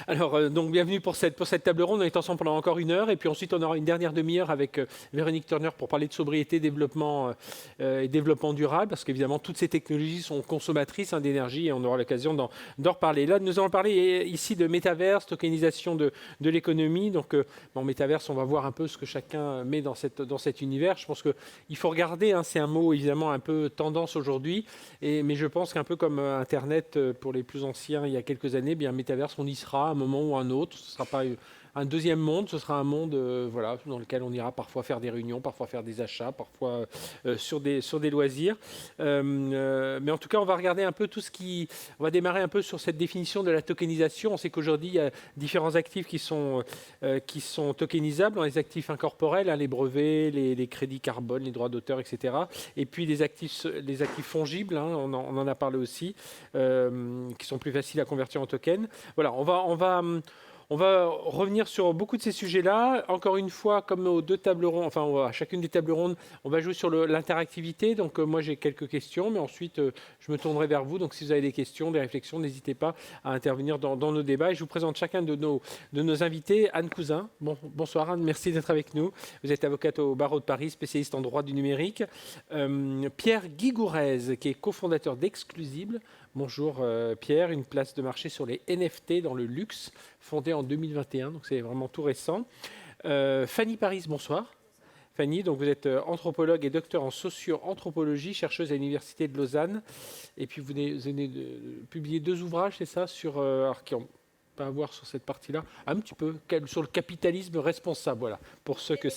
Alors, donc bienvenue pour cette table ronde. On est ensemble pendant encore 1 heure et puis ensuite on aura une dernière demi-heure avec Véronique Turner pour parler de sobriété, développement et développement durable parce qu'évidemment toutes ces technologies sont consommatrices d'énergie et on aura l'occasion d'en reparler. Là, nous allons parler ici de métaverse, tokenisation de l'économie. Donc, en métaverse, on va voir un peu ce que chacun met dans cet univers. Je pense qu'il faut regarder, c'est un mot évidemment un peu tendance aujourd'hui, mais je pense qu'un peu comme Internet pour les plus anciens il y a quelques années, bien métaverse, on y sera à un moment ou un autre. Ce ne sera pas un deuxième monde, ce sera un monde voilà, dans lequel on ira parfois faire des réunions, parfois faire des achats, parfois sur des loisirs. Mais en tout cas, on va regarder un peu on va démarrer un peu sur cette définition de la tokenisation. On sait qu'aujourd'hui, il y a différents actifs qui sont tokenisables, dans les actifs incorporels, les brevets, les crédits carbone, les droits d'auteur, etc. Et puis les actifs fongibles, on en a parlé aussi, qui sont plus faciles à convertir en token. Voilà, on va revenir sur beaucoup de ces sujets-là. Encore une fois, comme aux deux tables rondes, à chacune des tables rondes, on va jouer sur l'interactivité. Donc moi, j'ai quelques questions, mais ensuite, je me tournerai vers vous. Donc si vous avez des questions, des réflexions, n'hésitez pas à intervenir dans nos débats. Et je vous présente chacun de nos invités. Anne Cousin, bonsoir Anne, merci d'être avec nous. Vous êtes avocate au barreau de Paris, spécialiste en droit du numérique. Pierre Guigourez, qui est cofondateur d'Exclusible. Bonjour Pierre, une place de marché sur les NFT dans le luxe, fondée en 2021, donc c'est vraiment tout récent. Fanny Paris, bonsoir. Fanny, donc vous êtes anthropologue et docteur en socio-anthropologie, chercheuse à l'Université de Lausanne. Et puis vous venez de publier 2 ouvrages, c'est ça, qui n'ont pas à voir sur cette partie-là, un petit peu sur le capitalisme responsable, voilà, pour ceux que...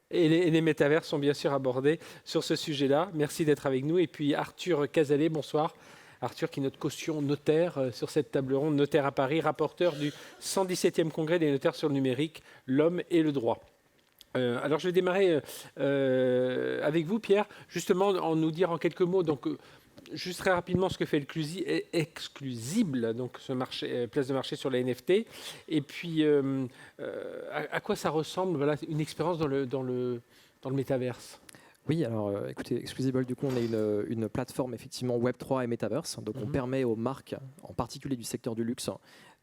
Et les métavers sont bien sûr abordés sur ce sujet-là. Merci d'être avec nous. Et puis Arthur Cazalet, bonsoir. Arthur qui est notre caution notaire sur cette table ronde, notaire à Paris, rapporteur du 117e congrès des notaires sur le numérique, l'homme et le droit. Alors je vais démarrer avec vous Pierre, justement en nous dire en quelques mots, donc juste très rapidement ce que fait Exclusible, donc ce place de marché sur la NFT, et puis à quoi ça ressemble, voilà, une expérience dans le métaverse. Oui, alors écoutez, Exclusible, du coup, on est une plateforme effectivement Web3 et Metaverse. Donc, on permet aux marques, en particulier du secteur du luxe,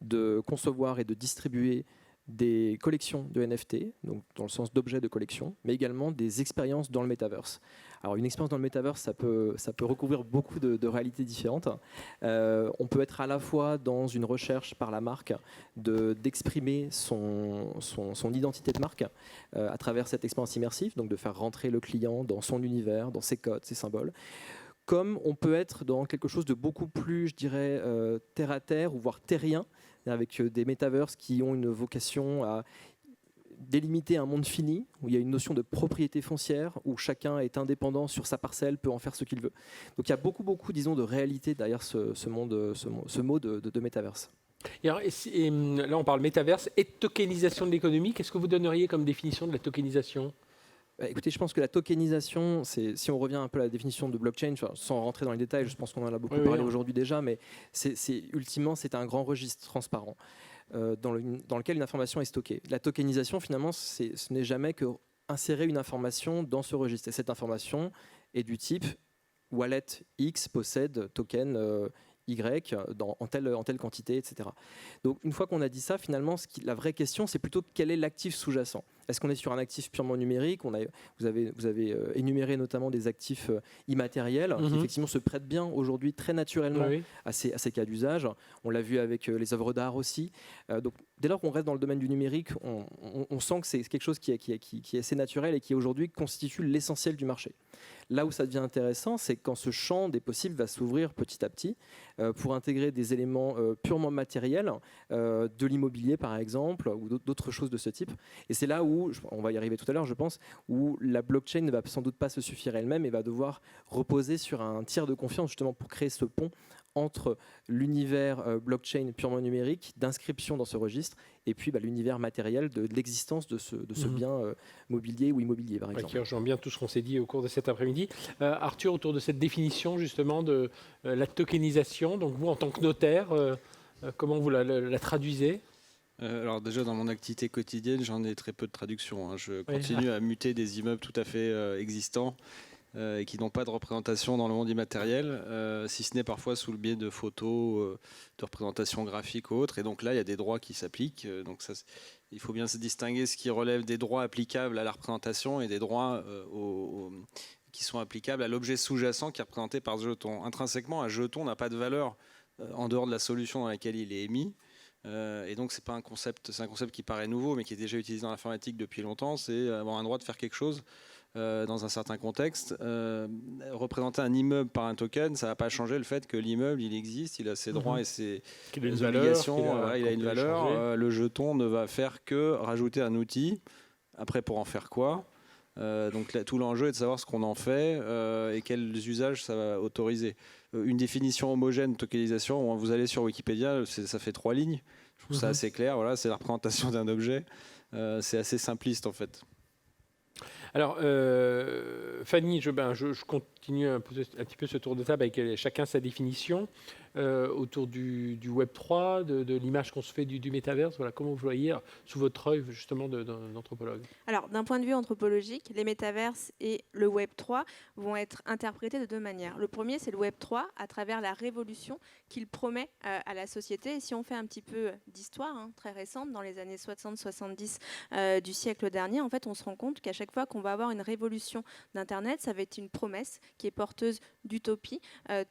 de concevoir et de distribuer des collections de NFT, donc dans le sens d'objets de collection, mais également des expériences dans le Metaverse. Alors, une expérience dans le Metaverse, ça peut recouvrir beaucoup de réalités différentes. On peut être à la fois dans une recherche par la marque d'exprimer son identité de marque à travers cette expérience immersive, donc de faire rentrer le client dans son univers, dans ses codes, ses symboles. Comme on peut être dans quelque chose de beaucoup plus, je dirais, terre à terre, ou voire terrien, avec des metaverses qui ont une vocation à délimiter un monde fini, où il y a une notion de propriété foncière, où chacun est indépendant sur sa parcelle, peut en faire ce qu'il veut. Donc il y a beaucoup, disons, de réalité derrière ce mot de métaverse. Et là, on parle métaverse et tokenisation de l'économie. Qu'est-ce que vous donneriez comme définition de la tokenisation ? Écoutez, je pense que la tokenisation, si on revient un peu à la définition de blockchain, sans rentrer dans les détails, je pense qu'on en a beaucoup parlé aujourd'hui déjà, mais ultimement, c'est un grand registre transparent dans lequel une information est stockée. La tokenisation, finalement, ce n'est jamais que insérer une information dans ce registre. Et cette information est du type wallet X possède token Y en telle quantité, etc. Donc une fois qu'on a dit ça, finalement, la vraie question, c'est plutôt quel est l'actif sous-jacent. Est-ce qu'on est sur un actif purement numérique ? Vous avez énuméré notamment des actifs immatériels qui effectivement se prêtent bien aujourd'hui très naturellement à ces cas d'usage. On l'a vu avec les œuvres d'art aussi. Donc dès lors qu'on reste dans le domaine du numérique, on sent que c'est quelque chose qui est assez naturel et qui aujourd'hui constitue l'essentiel du marché. Là où ça devient intéressant, c'est quand ce champ des possibles va s'ouvrir petit à petit pour intégrer des éléments purement matériels, de l'immobilier par exemple, ou d'autres choses de ce type. Et c'est là où, on va y arriver tout à l'heure je pense, où la blockchain ne va sans doute pas se suffire elle-même et va devoir reposer sur un tiers de confiance justement pour créer ce pont entre l'univers blockchain purement numérique, d'inscription dans ce registre, et puis l'univers matériel de l'existence de ce bien mobilier ou immobilier, par exemple. Qui rejoint bien tout ce qu'on s'est dit au cours de cet après-midi. Arthur, autour de cette définition justement de la tokenisation, donc vous en tant que notaire, comment vous la traduisez ? Alors déjà, dans mon activité quotidienne, j'en ai très peu de traduction. Je continue à muter des immeubles tout à fait existants. et qui n'ont pas de représentation dans le monde immatériel, si ce n'est parfois sous le biais de photos, de représentations graphiques ou autres. Et donc là, il y a des droits qui s'appliquent. Donc ça, il faut bien se distinguer ce qui relève des droits applicables à la représentation et des droits qui sont applicables à l'objet sous-jacent qui est représenté par ce jeton. Intrinsèquement, un jeton n'a pas de valeur en dehors de la solution dans laquelle il est émis. Et donc c'est un concept qui paraît nouveau, mais qui est déjà utilisé dans l'informatique depuis longtemps. C'est avoir un droit de faire quelque chose dans un certain contexte. Représenter un immeuble par un token, ça ne va pas changer le fait que l'immeuble, il existe, il a ses droits et ses obligations, il a une valeur. Le jeton ne va faire que rajouter un outil. Après, pour en faire quoi ? Donc là, tout l'enjeu est de savoir ce qu'on en fait et quels usages ça va autoriser. Une définition homogène de tokenisation, vous allez sur Wikipédia, ça fait 3 lignes. Je trouve ça assez clair. Voilà, c'est la représentation d'un objet. C'est assez simpliste en fait. Alors, Fanny, je continue un petit peu ce tour de table avec chacun sa définition autour du Web 3, de l'image qu'on se fait du métaverse. Voilà, comment vous voyez sous votre œil justement d'anthropologue? Alors, d'un point de vue anthropologique, les métaverses et le Web 3 vont être interprétés de 2 manières. Le premier, c'est le Web 3 à travers la révolution qu'il promet à la société. Et si on fait un petit peu d'histoire très récente, dans les années 60-70 du siècle dernier, en fait, on se rend compte qu'à chaque fois qu'on va avoir une révolution d'Internet, ça va être une promesse qui est porteuse d'utopie,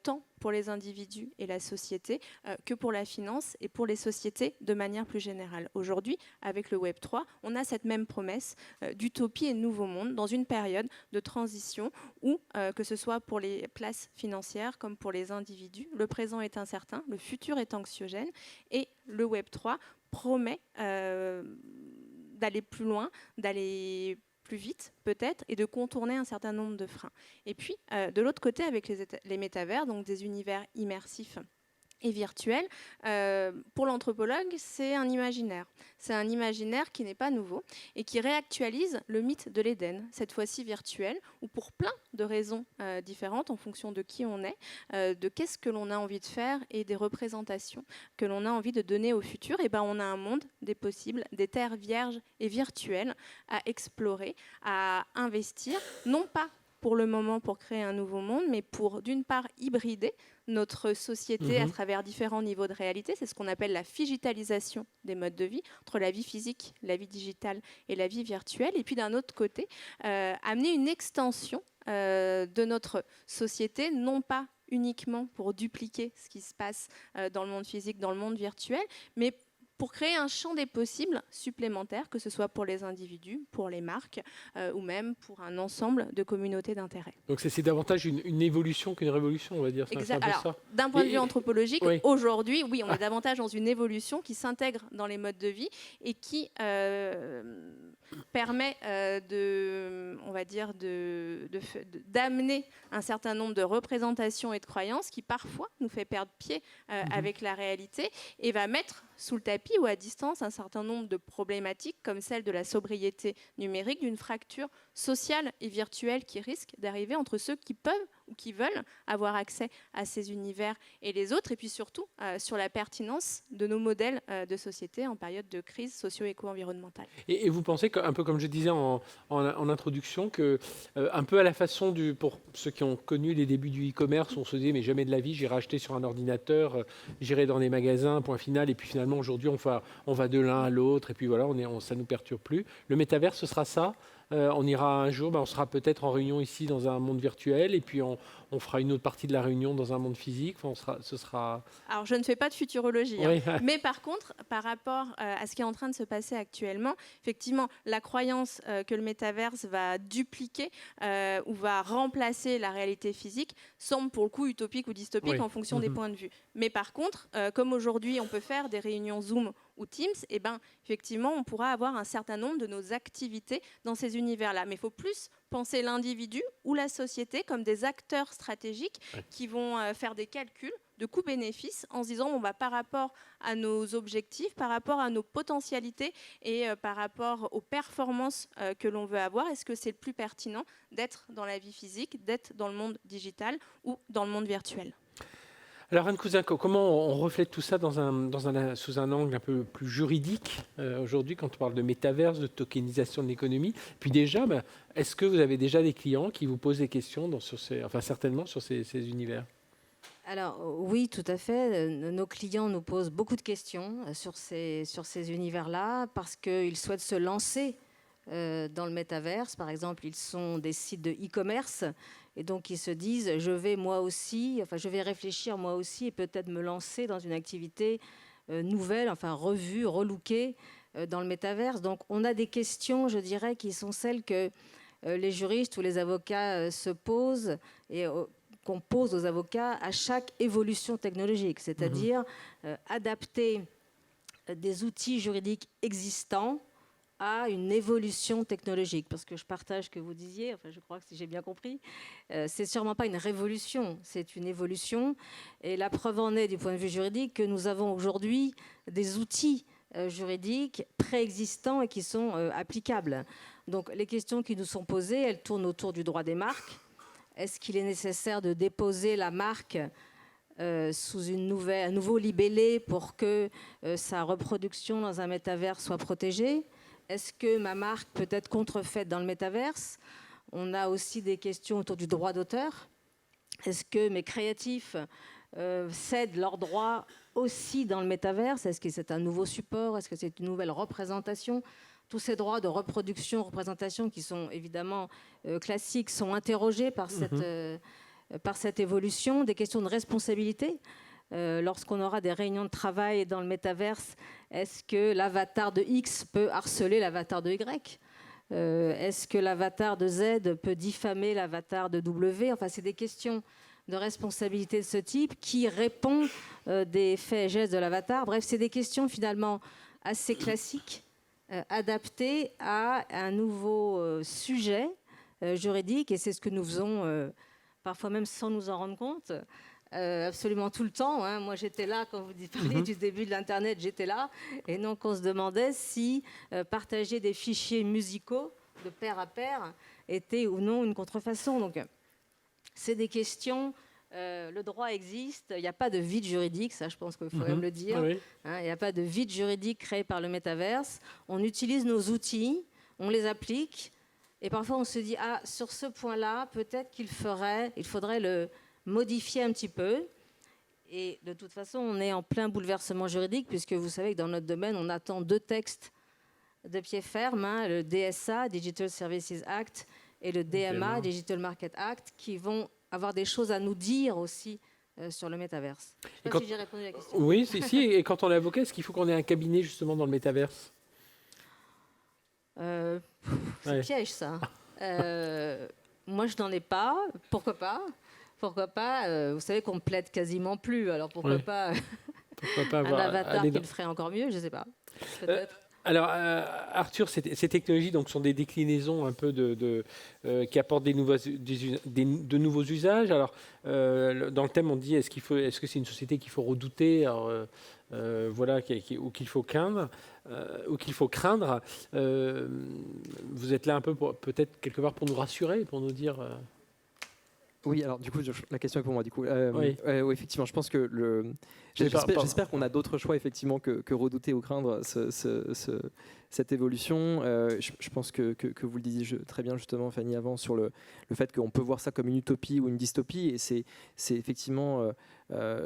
tant pour les individus et la société que pour la finance et pour les sociétés de manière plus générale. Aujourd'hui, avec le Web 3, on a cette même promesse d'utopie et de nouveau monde dans une période de transition où, que ce soit pour les places financières comme pour les individus, le présent est incertain, le futur est anxiogène et le Web 3 promet d'aller plus loin, d'aller plus vite peut-être et de contourner un certain nombre de freins. Et puis de l'autre côté avec les métavers, donc des univers immersifs et virtuel, pour l'anthropologue, c'est un imaginaire. C'est un imaginaire qui n'est pas nouveau et qui réactualise le mythe de l'Éden, cette fois-ci virtuel, où pour plein de raisons différentes, en fonction de qui on est, de qu'est-ce que l'on a envie de faire et des représentations que l'on a envie de donner au futur, et ben on a un monde des possibles, des terres vierges et virtuelles à explorer, à investir, non pas pour le moment pour créer un nouveau monde, mais pour d'une part hybrider notre société à travers différents niveaux de réalité. C'est ce qu'on appelle la phygitalisation des modes de vie, entre la vie physique, la vie digitale et la vie virtuelle. Et puis d'un autre côté, amener une extension de notre société, non pas uniquement pour dupliquer ce qui se passe dans le monde physique, dans le monde virtuel, mais pour créer un champ des possibles supplémentaires, que ce soit pour les individus, pour les marques, ou même pour un ensemble de communautés d'intérêt. Donc c'est davantage une évolution qu'une révolution, on va dire. Exact. Alors, d'un point de vue anthropologique, oui. Aujourd'hui, oui, on est davantage dans une évolution qui s'intègre dans les modes de vie et qui permet d'amener un certain nombre de représentations et de croyances qui parfois nous fait perdre pied avec la réalité et va mettre sous le tapis ou à distance un certain nombre de problématiques comme celle de la sobriété numérique, d'une fracture sociale et virtuelle qui risque d'arriver entre ceux qui peuvent ou qui veulent avoir accès à ces univers et les autres, et puis surtout sur la pertinence de nos modèles de société en période de crise socio-éco-environnementale. Et vous pensez, un peu comme je disais en introduction, que un peu à la façon pour ceux qui ont connu les débuts du e-commerce, on se disait mais jamais de la vie j'irai acheter sur un ordinateur, j'irai dans des magasins, point final, et puis finalement aujourd'hui on va de l'un à l'autre, et puis voilà, ça nous perturbe plus. Le métavers, ce sera ça. On ira un jour, on sera peut-être en réunion ici dans un monde virtuel, et puis on fera une autre partie de la réunion dans un monde physique. Ce sera... Alors, je ne fais pas de futurologie, oui. Mais par contre, par rapport à ce qui est en train de se passer actuellement, effectivement, la croyance que le métaverse va dupliquer ou va remplacer la réalité physique semble pour le coup utopique ou dystopique en fonction des points de vue. Mais par contre, comme aujourd'hui, on peut faire des réunions Zoom ou Teams, effectivement, on pourra avoir un certain nombre de nos activités dans ces univers-là. Mais il faut plus penser l'individu ou la société comme des acteurs stratégiques qui vont faire des calculs de coûts-bénéfices en se disant par rapport à nos objectifs, par rapport à nos potentialités et par rapport aux performances que l'on veut avoir, est-ce que c'est le plus pertinent d'être dans la vie physique, d'être dans le monde digital ou dans le monde virtuel ? Alors Anne Cousin, comment on reflète tout ça sous un angle un peu plus juridique aujourd'hui quand on parle de métaverse, de tokenisation de l'économie? Puis déjà, est-ce que vous avez déjà des clients qui vous posent des questions certainement sur ces univers? Alors oui, tout à fait. Nos clients nous posent beaucoup de questions sur ces univers-là parce qu'ils souhaitent se lancer dans le métaverse. Par exemple, ils sont des sites de e-commerce et donc ils se disent je vais réfléchir moi aussi et peut-être me lancer dans une activité nouvelle, revue, relookée dans le métaverse. Donc on a des questions, je dirais, qui sont celles que les juristes ou les avocats se posent et qu'on pose aux avocats à chaque évolution technologique, c'est-à-dire adapter des outils juridiques existants à une évolution technologique. Parce que je partage ce que vous disiez, je crois que si j'ai bien compris, c'est sûrement pas une révolution, c'est une évolution. Et la preuve en est, du point de vue juridique, que nous avons aujourd'hui des outils juridiques préexistants et qui sont applicables. Donc les questions qui nous sont posées, elles tournent autour du droit des marques. Est-ce qu'il est nécessaire de déposer la marque sous un nouveau libellé pour que sa reproduction dans un métavers soit protégée? Est-ce que ma marque peut être contrefaite dans le métaverse? On a aussi des questions autour du droit d'auteur. Est-ce que mes créatifs cèdent leurs droits aussi dans le métaverse? Est-ce que c'est un nouveau support? Est-ce que c'est une nouvelle représentation? Tous ces droits de reproduction, représentation qui sont évidemment classiques sont interrogés par cette évolution. Des questions de responsabilité. Lorsqu'on aura des réunions de travail dans le métaverse, est-ce que l'avatar de X peut harceler l'avatar de Y? Est-ce que l'avatar de Z peut diffamer l'avatar de W? C'est des questions de responsabilité de ce type qui répondent des faits et gestes de l'avatar. Bref, c'est des questions finalement assez classiques, adaptées à un nouveau sujet juridique. Et c'est ce que nous faisons, parfois même sans nous en rendre compte. Absolument tout le temps. Moi, j'étais là quand vous parliez du début de l'Internet, j'étais là. Et donc, on se demandait si partager des fichiers musicaux de pair à pair était ou non une contrefaçon. Donc, c'est des questions. Le droit existe. Il n'y a pas de vide juridique. Ça, je pense qu'il faut même le dire. Oui. Il n'y a pas de vide juridique créé par le métaverse. On utilise nos outils, on les applique. Et parfois, on se dit, sur ce point-là, peut-être qu'il faudrait le modifier un petit peu. Et de toute façon, on est en plein bouleversement juridique, puisque vous savez que dans notre domaine, on attend 2 textes de pied ferme, le DSA, Digital Services Act, et le DMA, Digital Market Act, qui vont avoir des choses à nous dire aussi sur le métaverse. Je ne sais pas si j'ai répondu à la question. Oui, si. Et quand on est avocat, est-ce qu'il faut qu'on ait un cabinet justement dans le métaverse? C'est piège, ça. Moi, je n'en ai pas. Pourquoi pas? Vous savez qu'on ne plaide quasiment plus. Alors pourquoi pas un avatar qui le ferait encore mieux? Je ne sais pas. Peut-être. Alors, Arthur, ces technologies donc, sont des déclinaisons un peu qui apportent de nouveaux usages. Alors, dans le thème, on dit est-ce que c'est une société qu'il faut redouter, ou qu'il faut craindre, vous êtes là un peu peut-être quelque part pour nous rassurer, pour nous dire. Oui, alors du coup, la question est pour moi. Du coup, oui. Oui, effectivement, je pense que j'espère qu'on a d'autres choix effectivement que redouter ou craindre cette évolution. Je pense que vous le disiez très bien justement, Fanny, avant sur le fait qu'on peut voir ça comme une utopie ou une dystopie, et c'est effectivement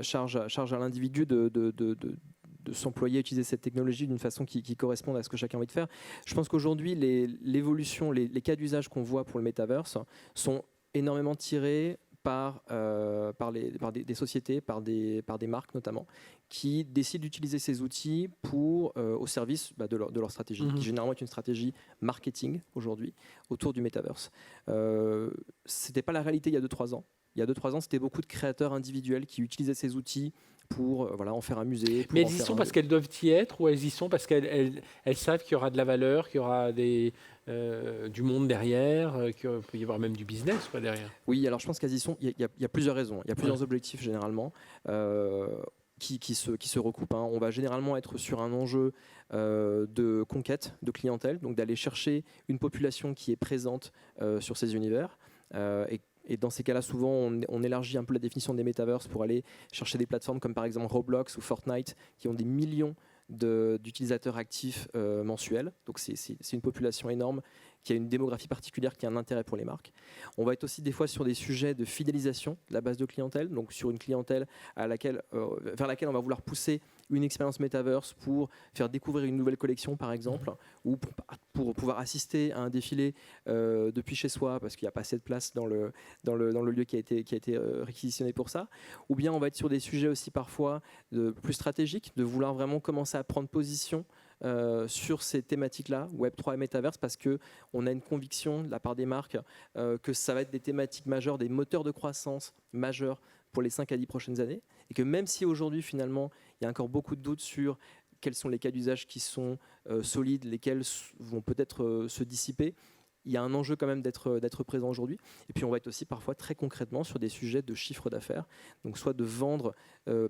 charge à l'individu de s'employer, utiliser cette technologie d'une façon qui corresponde à ce que chacun a envie de faire. Je pense qu'aujourd'hui, l'évolution, les cas d'usage qu'on voit pour le Metaverse sont énormément tirés par des sociétés, par des marques notamment, qui décident d'utiliser ces outils au service de leur stratégie, qui généralement est une stratégie marketing aujourd'hui autour du Metaverse. Ce n'était pas la réalité il y a 2-3 ans. Il y a 2-3 ans, c'était beaucoup de créateurs individuels qui utilisaient ces outils pour en faire un musée. Mais elles y sont parce qu'elles doivent y être, ou elles y sont parce qu'elles savent qu'il y aura de la valeur, qu'il y aura du monde derrière, qu'il peut y avoir même du business derrière? Oui, alors je pense qu'elles y sont. Il y a plusieurs raisons. Il y a plusieurs objectifs généralement qui se recoupent. On va généralement être sur un enjeu de conquête de clientèle, donc d'aller chercher une population qui est présente sur ces univers. Et Et dans ces cas-là, souvent, on élargit un peu la définition des metaverses pour aller chercher des plateformes comme par exemple Roblox ou Fortnite, qui ont des millions d'utilisateurs actifs mensuels. Donc c'est une population énorme qui a une démographie particulière, qui a un intérêt pour les marques. On va être aussi des fois sur des sujets de fidélisation de la base de clientèle, donc sur une clientèle vers laquelle on va vouloir pousser une expérience metaverse pour faire découvrir une nouvelle collection par exemple, ou pour pouvoir assister à un défilé depuis chez soi parce qu'il n'y a pas assez de place dans le lieu qui a été réquisitionné pour ça. Ou bien on va être sur des sujets aussi parfois plus stratégiques, de vouloir vraiment commencer à prendre position sur ces thématiques-là, Web3 et Metaverse, parce qu'on a une conviction de la part des marques que ça va être des thématiques majeures, des moteurs de croissance majeurs pour les 5 à 10 prochaines années, et que même si aujourd'hui finalement il y a encore beaucoup de doutes sur quels sont les cas d'usage qui sont solides, lesquels vont peut-être se dissiper, il y a un enjeu quand même d'être présent aujourd'hui. Et puis on va être aussi parfois très concrètement sur des sujets de chiffre d'affaires, donc soit de vendre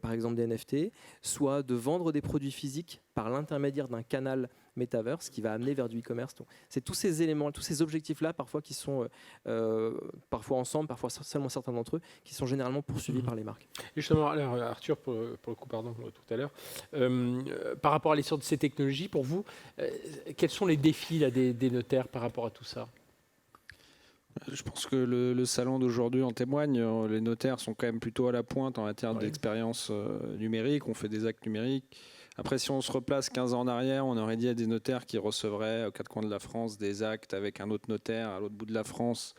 par exemple des NFT, soit de vendre des produits physiques par l'intermédiaire d'un canal Metaverse qui va amener vers du e-commerce. Donc, c'est tous ces éléments, tous ces objectifs-là parfois qui sont parfois ensemble, parfois seulement certains d'entre eux, qui sont généralement poursuivis par les marques. Et justement, alors, Arthur, pour le coup, pardon, tout à l'heure, par rapport à l'essor de ces technologies, pour vous, quels sont les défis là, des notaires par rapport à tout ça ? Je pense que le salon d'aujourd'hui en témoigne. Les notaires sont quand même plutôt à la pointe en matière d'expérience numérique. On fait des actes numériques. Après, si on se replace 15 ans en arrière, on aurait dit à des notaires qui recevraient aux quatre coins de la France des actes avec un autre notaire à l'autre bout de la France.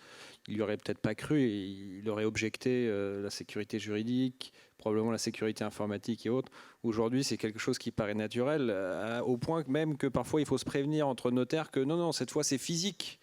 Il n'y aurait peut-être pas cru. Et il aurait objecté la sécurité juridique, probablement la sécurité informatique et autres. Aujourd'hui, c'est quelque chose qui paraît naturel, au point même que parfois il faut se prévenir entre notaires que non, cette fois c'est physique.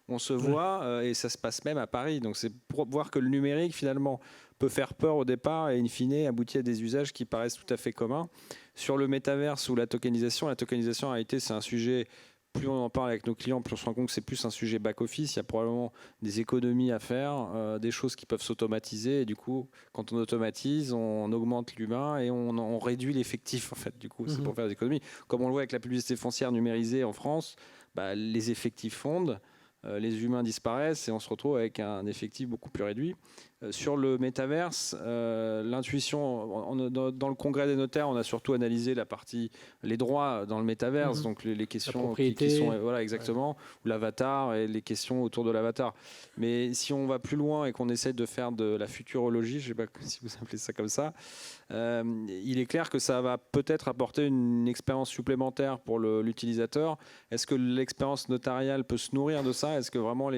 On se voit et ça se passe même à Paris. Donc c'est pour voir que le numérique finalement peut faire peur au départ et in fine aboutir à des usages qui paraissent tout à fait communs. Sur le métaverse ou la tokenisation en réalité c'est un sujet, plus on en parle avec nos clients, plus on se rend compte que c'est plus un sujet back-office. Il y a probablement des économies à faire, des choses qui peuvent s'automatiser. Et du coup, quand on automatise, on augmente l'humain et on réduit l'effectif en fait. Du coup, c'est pour faire des économies. Comme on le voit avec la publicité foncière numérisée en France, les effectifs fondent. Les humains disparaissent et on se retrouve avec un effectif beaucoup plus réduit. Sur le métaverse, l'intuition, dans le congrès des notaires, on a surtout analysé les droits dans le métaverse, donc les questions qui sont, voilà, exactement, ou l'avatar et les questions autour de l'avatar. Mais si on va plus loin et qu'on essaie de faire de la futurologie, je ne sais pas si vous appelez ça comme ça, il est clair que ça va peut-être apporter une expérience supplémentaire pour l'utilisateur. Est-ce que l'expérience notariale peut se nourrir de ça ? Est-ce que vraiment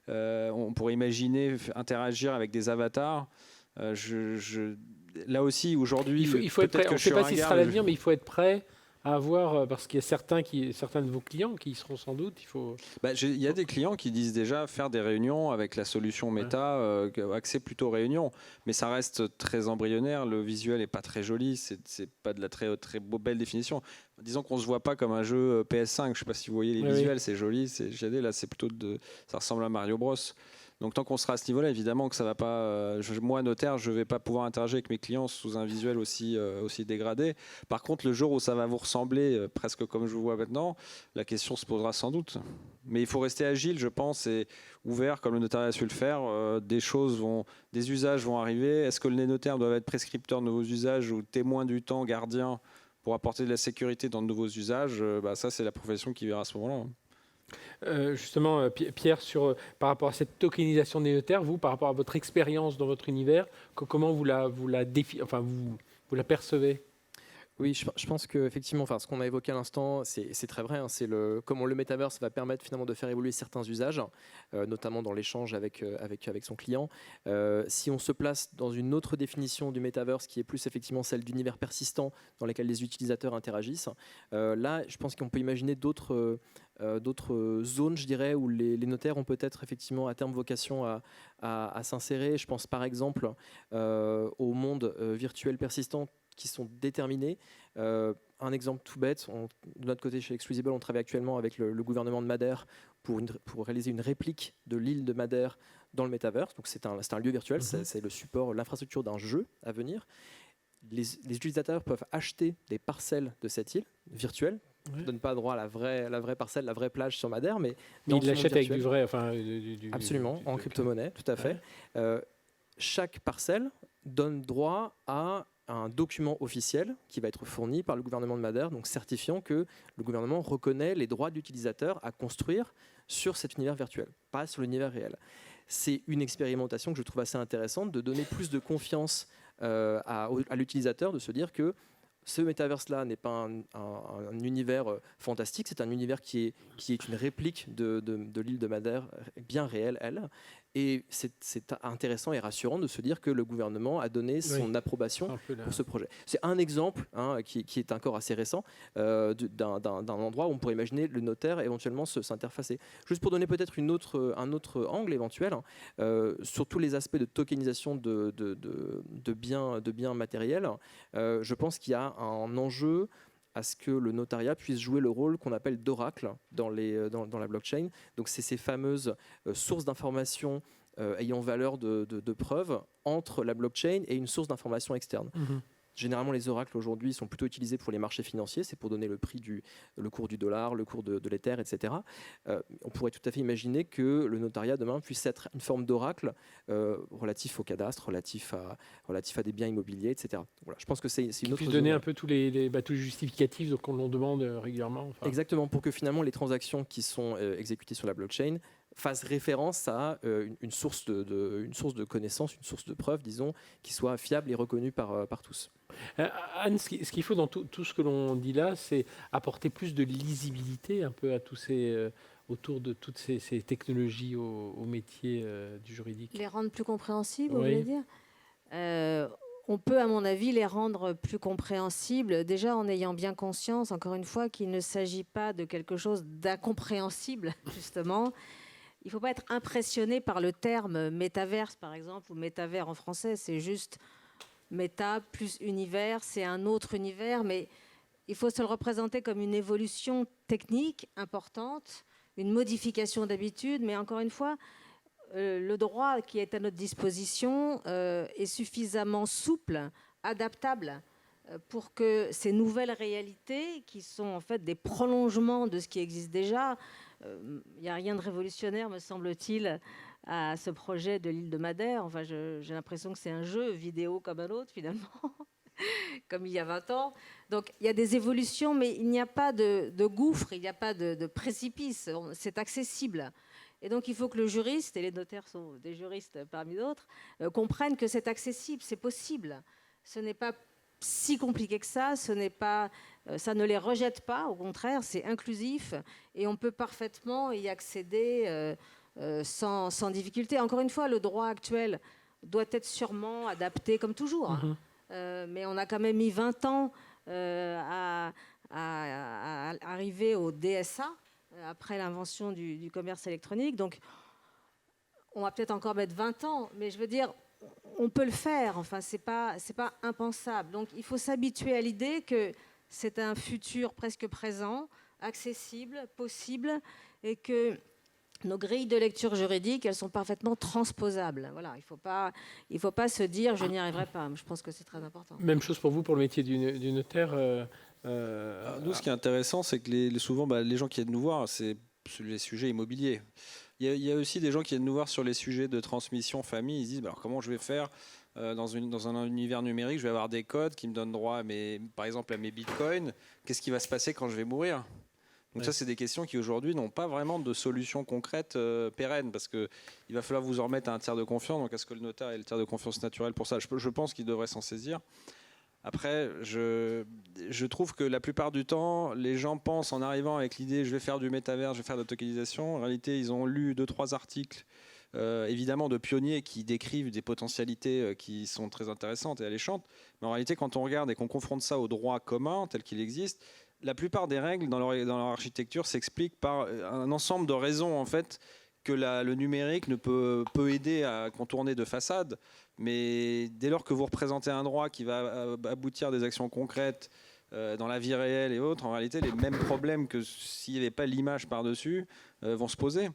on pourrait imaginer interagir avec des avatars. Là aussi, aujourd'hui, il faut être prêt. On ne sait pas si ce sera l'avenir, mais il faut être prêt à avoir, parce qu'il y a certains de vos clients qui y seront sans doute. Il y a des clients qui disent déjà faire des réunions avec la solution Meta, accès plutôt réunion, mais ça reste très embryonnaire. Le visuel n'est pas très joli, c'est pas de la très belle définition. Disons qu'on ne se voit pas comme un jeu PS5. Je ne sais pas si vous voyez les visuels, c'est joli, c'est GD. Là, c'est plutôt ça ressemble à Mario Bros. Donc tant qu'on sera à ce niveau-là, évidemment que ça va pas. Moi, notaire, je ne vais pas pouvoir interagir avec mes clients sous un visuel aussi dégradé. Par contre, le jour où ça va vous ressembler presque comme je vous vois maintenant, la question se posera sans doute. Mais il faut rester agile, je pense, et ouvert comme le notariat a su le faire. Des usages vont arriver. Est-ce que les notaires doivent être prescripteurs de nouveaux usages ou témoins du temps, gardiens pour apporter de la sécurité dans de nouveaux usages? Ça, c'est la profession qui verra à ce moment-là. Justement, Pierre, par rapport à cette tokenisation des notaires, vous, par rapport à votre expérience dans votre univers, comment vous la percevez ? Oui, je pense qu'effectivement, ce qu'on a évoqué à l'instant, c'est très vrai. C'est comment le metaverse va permettre finalement de faire évoluer certains usages, notamment dans l'échange avec son client. Si on se place dans une autre définition du metaverse qui est plus effectivement celle d'univers persistant dans lequel les utilisateurs interagissent, là, je pense qu'on peut imaginer d'autres zones, je dirais, où les notaires ont peut-être effectivement à terme vocation à s'insérer. Je pense par exemple au monde virtuel persistant qui sont déterminés. Un exemple tout bête, de notre côté chez Exclusible, on travaille actuellement avec le gouvernement de Madère pour réaliser une réplique de l'île de Madère dans le Metaverse. Donc c'est un lieu virtuel, c'est le support, l'infrastructure d'un jeu à venir. Les utilisateurs peuvent acheter des parcelles de cette île virtuelle, ne donne pas droit à la vraie parcelle, la vraie plage sur Madère, mais il l'achète avec du vrai, absolument, en crypto-monnaie, tout à fait. Chaque parcelle donne droit à un document officiel qui va être fourni par le gouvernement de Madère, donc certifiant que le gouvernement reconnaît les droits d'utilisateur à construire sur cet univers virtuel, pas sur l'univers réel. C'est une expérimentation que je trouve assez intéressante, de donner plus de confiance à l'utilisateur, de se dire que ce métaverse-là n'est pas un univers fantastique, c'est un univers qui est une réplique de l'île de Madère, bien réelle, elle. Et c'est intéressant et rassurant de se dire que le gouvernement a donné son approbation pour ce projet. C'est un exemple qui est encore assez récent d'un endroit où on pourrait imaginer le notaire éventuellement s'interfacer. Juste pour donner peut-être un autre angle éventuel, sur tous les aspects de tokenisation de biens matériels, je pense qu'il y a un enjeu à ce que le notariat puisse jouer le rôle qu'on appelle d'oracle dans la blockchain. Donc c'est ces fameuses sources d'informations ayant valeur de preuve entre la blockchain et une source d'information externe. Généralement, les oracles aujourd'hui sont plutôt utilisés pour les marchés financiers, c'est pour donner le cours du dollar, le cours de l'Ether, etc. On pourrait tout à fait imaginer que le notariat demain puisse être une forme d'oracle relatif au cadastre, relatif à des biens immobiliers, etc. Voilà, je pense que c'est une autre. Puisse donner un peu tous les justificatifs donc on demande régulièrement. Exactement, pour que finalement les transactions qui sont exécutées sur la blockchain fasse référence à une source de connaissances, une source de preuves, disons, qui soit fiable et reconnue par tous. Anne, ce qu'il faut dans tout ce que l'on dit là, c'est apporter plus de lisibilité un peu à tous autour de toutes ces technologies au métier du juridique. Les rendre plus compréhensibles, vous voulez dire on peut, à mon avis, les rendre plus compréhensibles, déjà en ayant bien conscience, encore une fois, qu'il ne s'agit pas de quelque chose d'incompréhensible, justement. Il ne faut pas être impressionné par le terme métaverse, par exemple, ou métavers en français. C'est juste méta plus univers, c'est un autre univers, mais il faut se le représenter comme une évolution technique importante, une modification d'habitude, mais encore une fois, le droit qui est à notre disposition est suffisamment souple, adaptable, pour que ces nouvelles réalités, qui sont en fait des prolongements de ce qui existe déjà, il n'y a rien de révolutionnaire, me semble-t-il, à ce projet de l'île de Madère. Enfin, j'ai l'impression que c'est un jeu vidéo comme un autre, finalement, comme il y a 20 ans. Donc, il y a des évolutions, mais il n'y a pas de gouffre, il n'y a pas de précipice. C'est accessible. Et donc, il faut que le juriste, et les notaires sont des juristes parmi d'autres, comprennent que c'est accessible, c'est possible. Ce n'est pas si compliqué que ça, ça ne les rejette pas, au contraire, c'est inclusif et on peut parfaitement y accéder sans difficulté. Encore une fois, le droit actuel doit être sûrement adapté comme toujours, mais on a quand même mis 20 ans à arriver au DSA, après l'invention du commerce électronique, donc on va peut-être encore mettre 20 ans, mais je veux dire, on peut le faire, enfin, c'est pas impensable. Donc, il faut s'habituer à l'idée que c'est un futur presque présent, accessible, possible, et que nos grilles de lecture juridique, elles sont parfaitement transposables. Voilà, il faut pas se dire je n'y arriverai pas. Je pense que c'est très important. Même chose pour vous, pour le métier du notaire. Nous, ce qui est intéressant, c'est que souvent, les gens qui viennent nous voir, c'est sur les sujets immobiliers. Il y a aussi des gens qui viennent nous voir sur les sujets de transmission famille. Ils se disent alors, comment je vais faire dans un univers numérique? Je vais avoir des codes qui me donnent droit, par exemple, à mes bitcoins. Qu'est-ce qui va se passer quand je vais mourir? Donc ça, c'est des questions qui aujourd'hui n'ont pas vraiment de solution concrète pérenne, parce qu'il va falloir vous en remettre à un tiers de confiance. Donc est-ce que le notaire est le tiers de confiance naturel pour ça? Je pense qu'il devrait s'en saisir. Après, je trouve que la plupart du temps, les gens pensent en arrivant avec l'idée je vais faire du métavers, je vais faire de la tokenisation. En réalité, ils ont lu 2-3 articles, évidemment de pionniers qui décrivent des potentialités qui sont très intéressantes et alléchantes. Mais en réalité, quand on regarde et qu'on confronte ça au droit commun tel qu'il existe, la plupart des règles dans leur architecture s'expliquent par un ensemble de raisons en fait que le numérique ne peut aider à contourner de façade. Mais dès lors que vous représentez un droit qui va aboutir à des actions concrètes dans la vie réelle et autres, en réalité, les mêmes problèmes que s'il n'y avait pas l'image par-dessus vont se poser.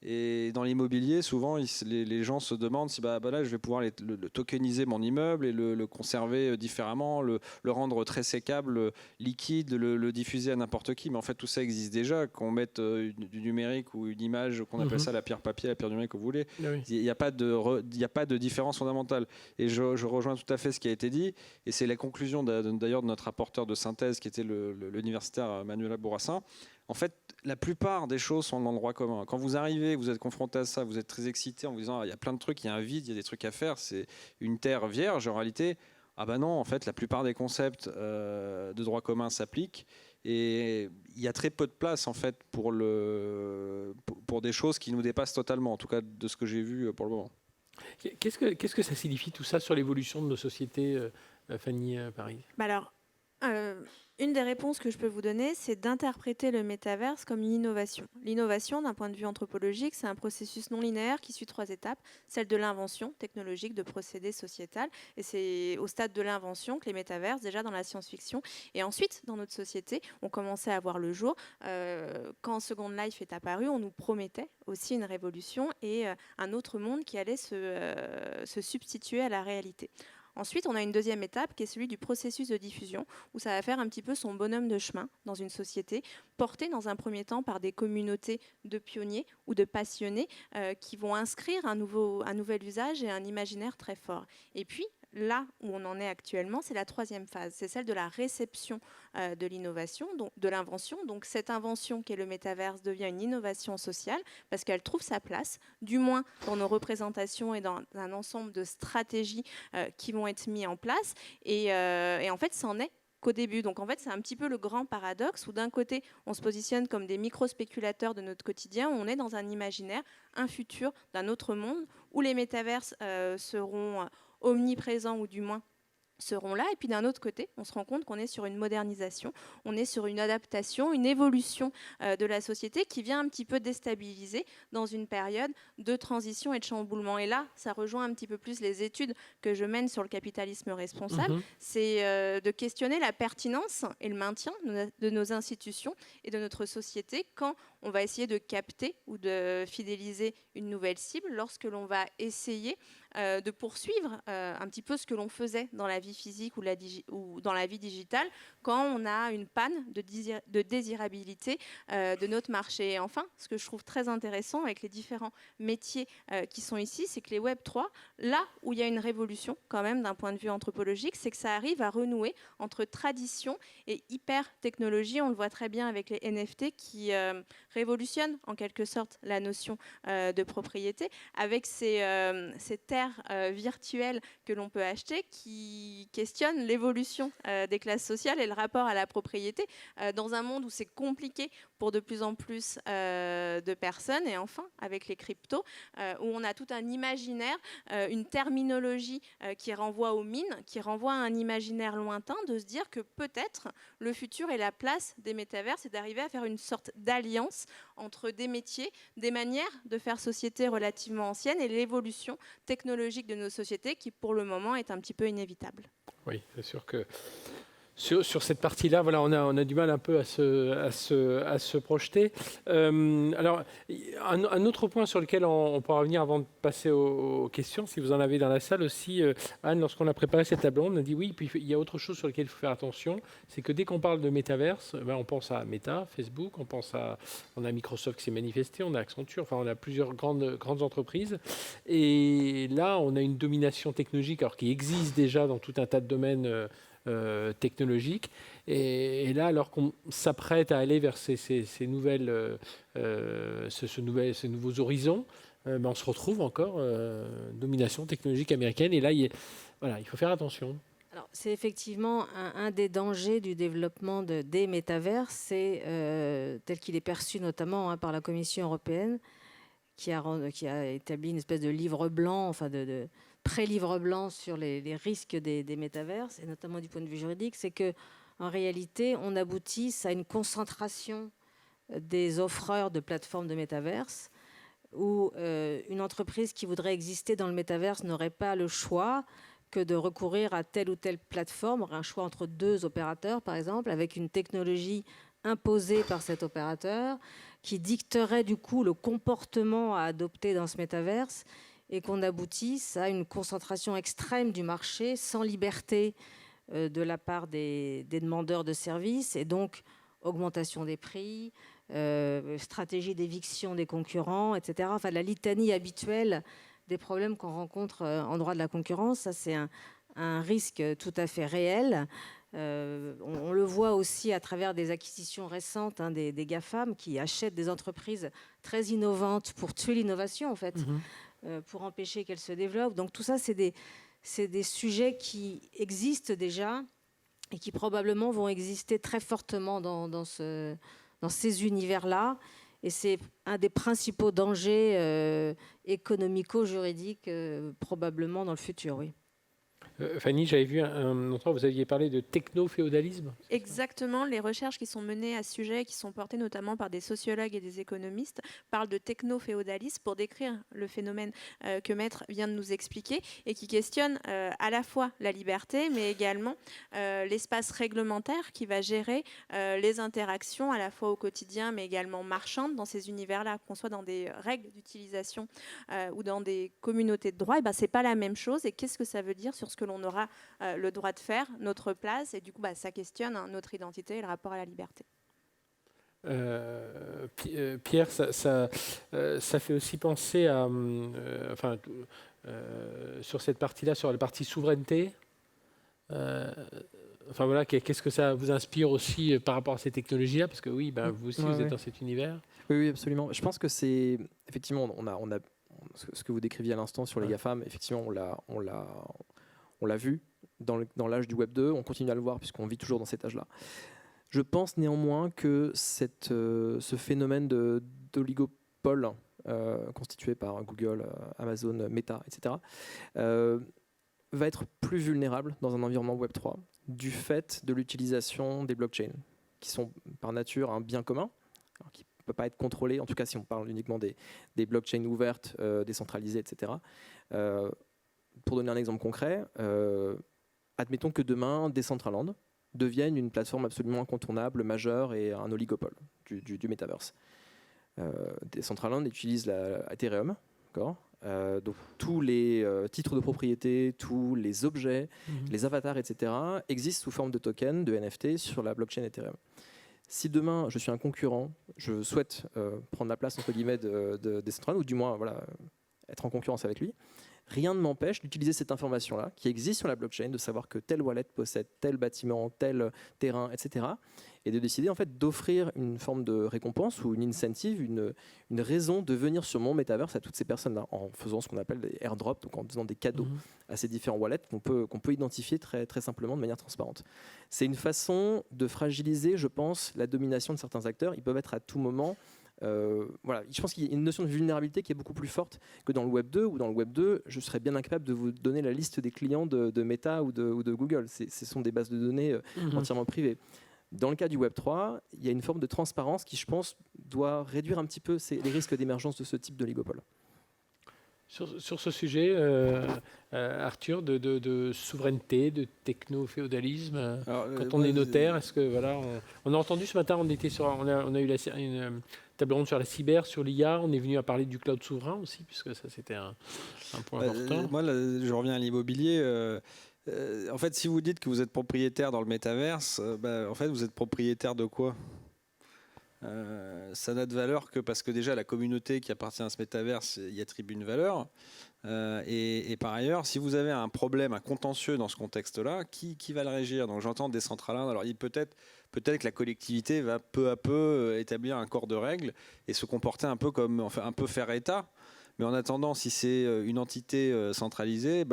Et dans l'immobilier, souvent, les gens se demandent si là, je vais pouvoir le tokeniser mon immeuble et le conserver différemment, le rendre très sécable, liquide, le diffuser à n'importe qui. Mais en fait, tout ça existe déjà. Qu'on mette du numérique ou une image, qu'on appelle ça la pierre papier, la pierre numérique, comme vous voulez, il n'y a pas de différence fondamentale. Et je rejoins tout à fait ce qui a été dit. Et c'est la conclusion d'ailleurs de notre rapporteur de synthèse, qui était l'universitaire Manuela Bourassa. En fait, la plupart des choses sont dans le droit commun. Quand vous arrivez, vous êtes confronté à ça, vous êtes très excité en vous disant il y a plein de trucs, il y a un vide, il y a des trucs à faire, c'est une terre vierge. En réalité, non, en fait, la plupart des concepts de droit commun s'appliquent et il y a très peu de place en fait pour des choses qui nous dépassent totalement, en tout cas de ce que j'ai vu pour le moment. Qu'est-ce que ça signifie tout ça sur l'évolution de nos sociétés, Fanny Paris ? Alors, une des réponses que je peux vous donner, c'est d'interpréter le métaverse comme une innovation. L'innovation, d'un point de vue anthropologique, c'est un processus non linéaire qui suit 3 étapes. Celle de l'invention technologique de procédés sociétals. Et c'est au stade de l'invention que les métaverses, déjà dans la science-fiction, et ensuite dans notre société, ont commencé à voir le jour. Quand Second Life est apparu, on nous promettait aussi une révolution et un autre monde qui allait se substituer à la réalité. Ensuite, on a une deuxième étape qui est celui du processus de diffusion, où ça va faire un petit peu son bonhomme de chemin dans une société, porté dans un premier temps par des communautés de pionniers ou de passionnés qui vont inscrire un nouvel usage et un imaginaire très fort. Et puis, là où on en est actuellement, c'est la troisième phase, c'est celle de la réception de l'innovation, donc de l'invention. Donc cette invention qui est le métaverse devient une innovation sociale parce qu'elle trouve sa place, du moins dans nos représentations et dans un ensemble de stratégies qui vont être mises en place. Et en fait, c'en est qu'au début. Donc en fait, c'est un petit peu le grand paradoxe où d'un côté, on se positionne comme des micro-spéculateurs de notre quotidien, où on est dans un imaginaire, un futur d'un autre monde, où les métaverses seront omniprésents ou du moins seront là. Et puis d'un autre côté, on se rend compte qu'on est sur une modernisation, on est sur une adaptation, une évolution de la société qui vient un petit peu déstabiliser dans une période de transition et de chamboulement. Et là, ça rejoint un petit peu plus les études que je mène sur le capitalisme responsable. C'est de questionner la pertinence et le maintien de nos institutions et de notre société quand on va essayer de capter ou de fidéliser une nouvelle cible, lorsque l'on va essayer de poursuivre un petit peu ce que l'on faisait dans la vie physique ou dans la vie digitale quand on a une panne de désirabilité de notre marché. Et enfin, ce que je trouve très intéressant avec les différents métiers qui sont ici, c'est que les Web 3, là où il y a une révolution quand même d'un point de vue anthropologique, c'est que ça arrive à renouer entre tradition et hyper-technologie. On le voit très bien avec les NFT qui révolutionnent en quelque sorte la notion de propriété avec ces terres virtuelles que l'on peut acheter qui questionnent l'évolution des classes sociales et le rapport à la propriété dans un monde où c'est compliqué pour de plus en plus de personnes. Et enfin, avec les cryptos, où on a tout un imaginaire, une terminologie qui renvoie aux mines, qui renvoie à un imaginaire lointain, de se dire que peut-être le futur et la place des métavers, c'est d'arriver à faire une sorte d'alliance entre des métiers, des manières de faire société relativement anciennes et l'évolution technologique de nos sociétés qui, pour le moment, est un petit peu inévitable. Oui, c'est sûr que sur cette partie-là, voilà, on a du mal un peu à se projeter. Alors, un autre point sur lequel on pourra revenir avant de passer aux questions, si vous en avez dans la salle aussi, Anne, lorsqu'on a préparé cette table ronde, on a dit oui, puis il y a autre chose sur lequel il faut faire attention, c'est que dès qu'on parle de métaverse, on pense à Meta, Facebook, on a Microsoft qui s'est manifesté, on a Accenture, enfin on a plusieurs grandes entreprises. Et là, on a une domination technologique alors qui existe déjà dans tout un tas de domaines technologiques. Et là, alors qu'on s'apprête à aller vers ces nouveaux horizons, on se retrouve encore domination technologique américaine. Et là, il faut faire attention. Alors, c'est effectivement un des dangers du développement des métavers, c'est tel qu'il est perçu notamment par la Commission européenne, qui a établi une espèce de livre blanc, enfin de pré-livre blanc sur les risques des métaverses, et notamment du point de vue juridique, c'est qu'en réalité, on aboutisse à une concentration des offreurs de plateformes de métaverses, où une entreprise qui voudrait exister dans le métaverse n'aurait pas le choix que de recourir à telle ou telle plateforme, un choix entre 2 opérateurs, par exemple, avec une technologie imposées par cet opérateur, qui dicteraient du coup le comportement à adopter dans ce métaverse, et qu'on aboutisse à une concentration extrême du marché sans liberté de la part des demandeurs de services, et donc augmentation des prix, stratégie d'éviction des concurrents, etc. Enfin, la litanie habituelle des problèmes qu'on rencontre en droit de la concurrence, ça c'est un risque tout à fait réel. On le voit aussi à travers des acquisitions récentes des GAFAM qui achètent des entreprises très innovantes pour tuer l'innovation en fait, pour empêcher qu'elle se développe. Donc tout ça, c'est des sujets qui existent déjà et qui probablement vont exister très fortement dans ces univers-là. Et c'est un des principaux dangers économico-juridiques probablement dans le futur, oui. Fanny, j'avais vu un endroit où vous aviez parlé de techno-féodalisme. Exactement, les recherches qui sont menées à ce sujet, qui sont portées notamment par des sociologues et des économistes, parlent de techno-féodalisme pour décrire le phénomène que Maître vient de nous expliquer et qui questionne à la fois la liberté, mais également l'espace réglementaire qui va gérer les interactions à la fois au quotidien, mais également marchandes dans ces univers-là, qu'on soit dans des règles d'utilisation ou dans des communautés de droit. Et ben, c'est pas la même chose. Et qu'est-ce que ça veut dire sur ce que l'on aura le droit de faire, notre place, et du coup ça questionne notre identité et le rapport à la liberté. Pierre, ça fait aussi penser à, sur cette partie-là, sur la partie souveraineté. Enfin voilà, qu'est-ce que ça vous inspire aussi par rapport à ces technologies-là? Parce que oui, vous aussi, vous êtes dans cet univers. Oui, absolument. Je pense que c'est effectivement, on a ce que vous décriviez à l'instant sur les GAFAM. Effectivement, on l'a vu dans l'âge du Web 2, on continue à le voir puisqu'on vit toujours dans cet âge-là. Je pense néanmoins que ce phénomène d'oligopole constitué par Google, Amazon, Meta, etc., va être plus vulnérable dans un environnement Web 3 du fait de l'utilisation des blockchains, qui sont par nature un bien commun, alors qui ne peut pas être contrôlé, en tout cas si on parle uniquement des blockchains ouvertes, décentralisées, etc. Pour donner un exemple concret, admettons que demain, Decentraland devienne une plateforme absolument incontournable, majeure et un oligopole du metaverse. Decentraland utilise Ethereum, d'accord ? Donc tous les titres de propriété, tous les objets, les avatars, etc. existent sous forme de tokens, de NFT sur la blockchain Ethereum. Si demain je suis un concurrent, je souhaite prendre la place entre guillemets de Decentraland, ou du moins être en concurrence avec lui, rien ne m'empêche d'utiliser cette information-là qui existe sur la blockchain, de savoir que telle wallet possède tel bâtiment, tel terrain, etc. Et de décider en fait d'offrir une forme de récompense ou une incentive, une raison de venir sur mon metaverse à toutes ces personnes-là, en faisant ce qu'on appelle des airdrops, donc en faisant des cadeaux à ces différents wallets qu'on peut identifier très, très simplement de manière transparente. C'est une façon de fragiliser, je pense, la domination de certains acteurs. Ils peuvent être à tout moment... voilà, je pense qu'il y a une notion de vulnérabilité qui est beaucoup plus forte que dans le Web 2, où dans le Web 2, je serais bien incapable de vous donner la liste des clients de Meta ou de Google. Ce sont des bases de données entièrement privées. Dans le cas du Web 3, il y a une forme de transparence qui, je pense, doit réduire un petit peu les risques d'émergence de ce type d'oligopole. Sur ce sujet, Arthur, de souveraineté, de techno-féodalisme, quand on est notaire, est-ce que voilà, on a entendu ce matin, on a eu une table ronde sur la cyber, sur l'IA, on est venu à parler du cloud souverain aussi, puisque ça c'était un point important. Moi, là, je reviens à l'immobilier. En fait, si vous dites que vous êtes propriétaire dans le métaverse, en fait, vous êtes propriétaire de quoi ? Ça n'a de valeur que parce que déjà la communauté qui appartient à ce métaverse y attribue une valeur. Et par ailleurs, si vous avez un problème, un contentieux dans ce contexte-là, qui va le régir ? Donc j'entends Decentraland. Alors peut-être que la collectivité va peu à peu établir un corps de règles et se comporter un peu comme, enfin, un peu faire état. Mais en attendant, si c'est une entité centralisée,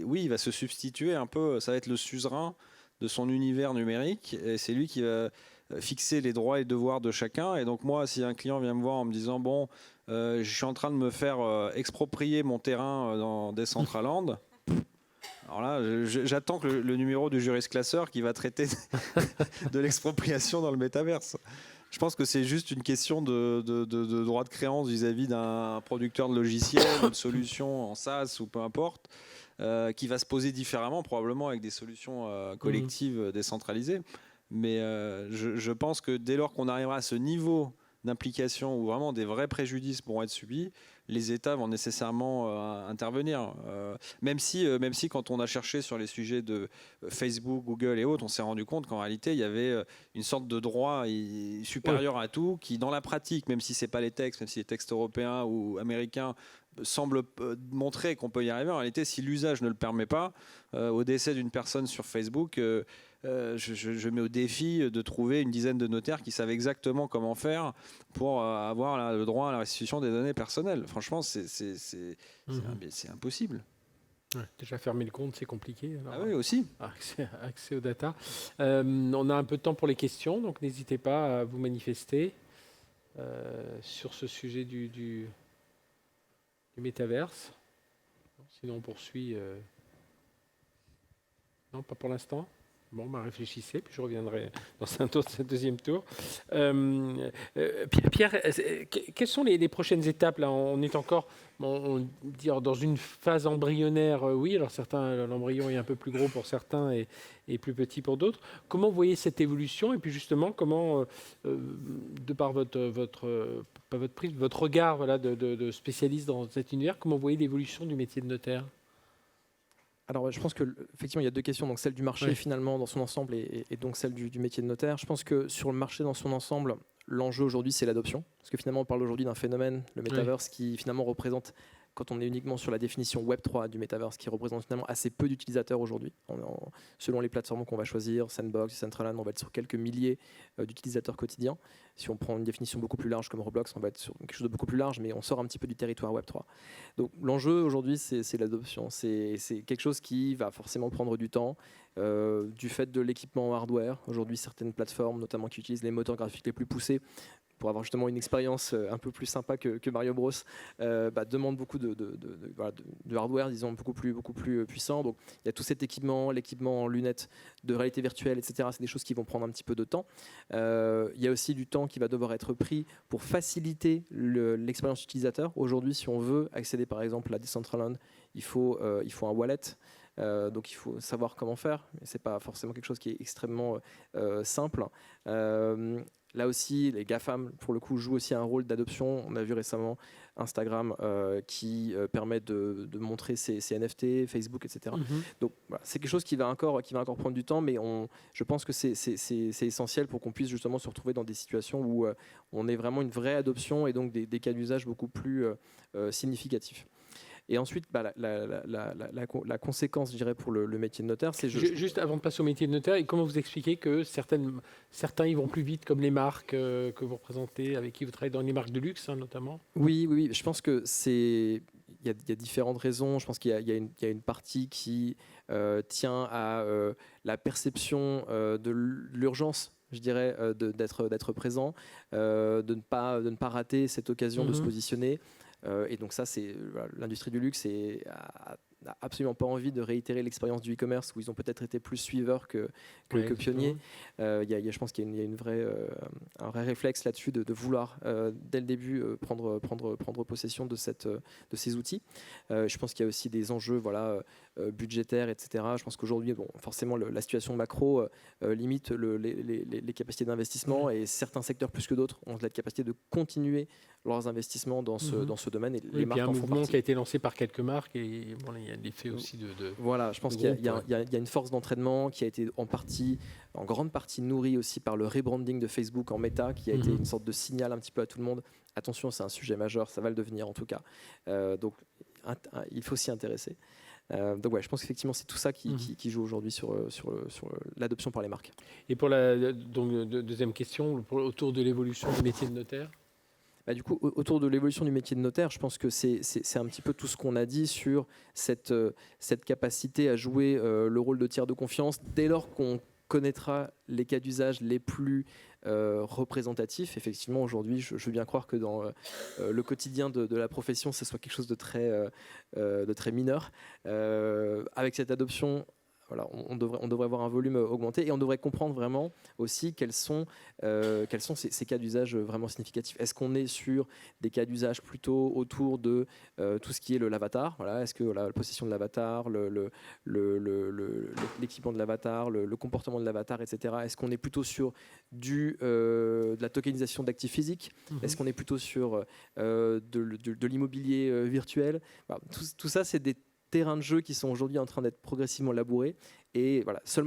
oui, il va se substituer un peu. Ça va être le suzerain de son univers numérique et c'est lui qui va fixer les droits et devoirs de chacun. Et donc moi, si un client vient me voir en me disant bon, je suis en train de me faire exproprier mon terrain dans Decentraland. Alors là, j'attends que le numéro du juriste classeur qui va traiter de l'expropriation dans le métaverse. Je pense que c'est juste une question de droit de créance vis-à-vis d'un producteur de logiciels, d'une solution en SaaS ou peu importe, qui va se poser différemment, probablement avec des solutions collectives décentralisées. Mais je pense que dès lors qu'on arrivera à ce niveau d'implication où vraiment des vrais préjudices pourront être subis, les États vont nécessairement intervenir. Même si quand on a cherché sur les sujets de Facebook, Google et autres, on s'est rendu compte qu'en réalité, il y avait une sorte de droit supérieur à tout qui, dans la pratique, même si ce n'est pas les textes, même si les textes européens ou américains semblent montrer qu'on peut y arriver, en réalité, si l'usage ne le permet pas, au décès d'une personne sur Facebook, je mets au défi de trouver une dizaine de notaires qui savent exactement comment faire pour avoir le droit à la restitution des données personnelles. Franchement, c'est impossible. Ouais, déjà fermer le compte, c'est compliqué. Alors, oui, aussi. Accès aux data. On a un peu de temps pour les questions, donc n'hésitez pas à vous manifester sur ce sujet du métaverse. Sinon, on poursuit. Non, pas pour l'instant. Bon, réfléchissez, puis je reviendrai dans un deuxième tour. Pierre, quelles sont les prochaines étapes là? On est encore dans une phase embryonnaire, oui. Alors l'embryon est un peu plus gros pour certains et plus petit pour d'autres. Comment vous voyez cette évolution? Et puis justement, comment, de par votre regard de spécialiste dans cet univers, comment vous voyez l'évolution du métier de notaire? Alors, je pense qu'effectivement, il y a deux questions, donc celle du marché finalement dans son ensemble et donc celle du métier de notaire. Je pense que sur le marché dans son ensemble, l'enjeu aujourd'hui, c'est l'adoption. Parce que finalement, on parle aujourd'hui d'un phénomène, le metaverse, qui finalement représente, quand on est uniquement sur la définition Web3 du metaverse, qui représente finalement assez peu d'utilisateurs aujourd'hui. Selon les plateformes qu'on va choisir, Sandbox, Decentraland, on va être sur quelques milliers d'utilisateurs quotidiens. Si on prend une définition beaucoup plus large comme Roblox, on va être sur quelque chose de beaucoup plus large, mais on sort un petit peu du territoire Web3. Donc l'enjeu aujourd'hui, c'est l'adoption. C'est quelque chose qui va forcément prendre du temps, du fait de l'équipement hardware. Aujourd'hui, certaines plateformes, notamment qui utilisent les moteurs graphiques les plus poussés, pour avoir justement une expérience un peu plus sympa que Mario Bros, demande beaucoup de hardware, disons, beaucoup plus puissant. Donc il y a tout cet équipement, l'équipement en lunettes de réalité virtuelle, etc. C'est des choses qui vont prendre un petit peu de temps. Il y a aussi du temps qui va devoir être pris pour faciliter l'expérience utilisateur. Aujourd'hui, si on veut accéder par exemple à Decentraland, il faut un wallet. Donc il faut savoir comment faire, mais ce n'est pas forcément quelque chose qui est extrêmement simple. Là aussi, les GAFAM, pour le coup, jouent aussi un rôle d'adoption. On a vu récemment Instagram qui permet de montrer ses NFT, Facebook, etc. Donc voilà, c'est quelque chose qui va encore prendre du temps, mais je pense que c'est essentiel pour qu'on puisse justement se retrouver dans des situations où on ait vraiment une vraie adoption et donc des cas d'usage beaucoup plus significatifs. Et ensuite, la conséquence, je dirais, pour le métier de notaire, c'est... Juste avant de passer au métier de notaire, et comment vous expliquez que certains y vont plus vite, comme les marques que vous représentez, avec qui vous travaillez dans les marques de luxe, notamment? Oui, je pense que il y a différentes raisons. Je pense qu'il y a une partie qui tient à la perception de l'urgence, je dirais, d'être présent, de ne pas rater cette occasion de se positionner. Et donc ça, l'industrie du luxe n'a absolument pas envie de réitérer l'expérience du e-commerce où ils ont peut-être été plus suiveurs que pionniers. Je pense qu'il y a un vrai réflexe là-dessus de vouloir, dès le début, prendre possession de ces outils. Je pense qu'il y a aussi des enjeux budgétaires, etc. Je pense qu'aujourd'hui, forcément, la situation macro limite les capacités d'investissement et certains secteurs plus que d'autres ont la capacité de continuer leurs investissements dans ce domaine. Et les marques puis un en font mouvement partie. qui a été lancé par quelques marques et il y a l'effet aussi de voilà, je pense qu'il y a une force d'entraînement qui a été en grande partie nourrie aussi par le rebranding de Facebook en Meta, qui a été une sorte de signal un petit peu à tout le monde. Attention, c'est un sujet majeur, ça va le devenir en tout cas. Donc il faut s'y intéresser. Donc je pense qu'effectivement c'est tout ça qui joue aujourd'hui sur l'adoption par les marques. Et pour deuxième question, autour de l'évolution du métier de notaire? Du coup, autour de l'évolution du métier de notaire, je pense que c'est un petit peu tout ce qu'on a dit sur cette capacité à jouer le rôle de tiers de confiance dès lors qu'on connaîtra les cas d'usage les plus représentatifs. Effectivement, aujourd'hui, je veux bien croire que dans le quotidien de la profession, ce soit quelque chose de très mineur. Avec cette adoption voilà, on devrait avoir un volume augmenté et on devrait comprendre vraiment aussi quels sont ces cas d'usage vraiment significatifs. Est-ce qu'on est sur des cas d'usage plutôt autour de tout ce qui est l'avatar, voilà, est-ce que la possession de l'avatar, l'équipement de l'avatar, le comportement de l'avatar, etc. Est-ce qu'on est plutôt sur de la tokenisation d'actifs physiques? Est-ce qu'on est plutôt sur de l'immobilier virtuel? Voilà, tout ça, c'est des terrains de jeu qui sont aujourd'hui en train d'être progressivement labourés. Et voilà, seule